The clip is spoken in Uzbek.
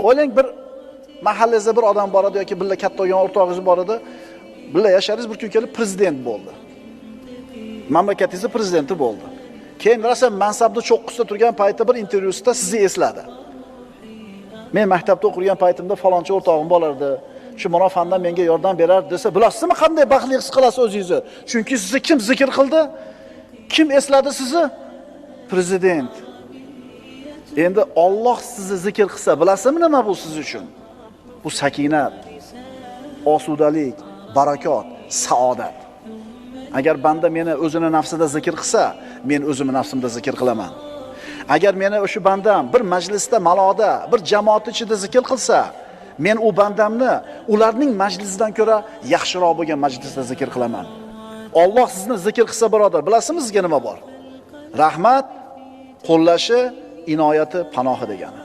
O'ylang, bir mahallangizda bir odam bor edi yoki birga katta bo'lgan o'rtog'ingiz bor edi. Birga yashadingiz, bir kun kelib prezident bo'ldi. Mamlakatingizning prezidenti bo'ldi. Keyin rosa mansabda cho'qqisida turgan paytda bir intervyusida sizni esladi. Men maktabda o'qigan paytimda falonchi o'rtog'im bo'lardi. Shu munofandan menga yordam berardi desa, bilasizmi qanday baxtli his qilasiz o'zingizni? Chunki sizni kim zikr qildi? Kim esladi sizni? Prezident. Endi Alloh sizni zikr qilsa, bilasizmi nima bu siz uchun? Bu sakinat, osudalik, barakot, saodat. Agar banda meni o'zini nafsida zikr qilsa, men o'zimni nafsimda zikr qilaman. Agar meni o'sha bandam bir majlisda, maloda, bir jamoat ichida zikr qilsa, men u bandamni ularning majlisidan ko'ra yaxshiroq bo'lgan majlisda zikr qilaman. Alloh sizni zikr qilsa, birodar, bilasizmi sizga nima bor? Rahmat, qo'llashi, inoyati, panohi degani.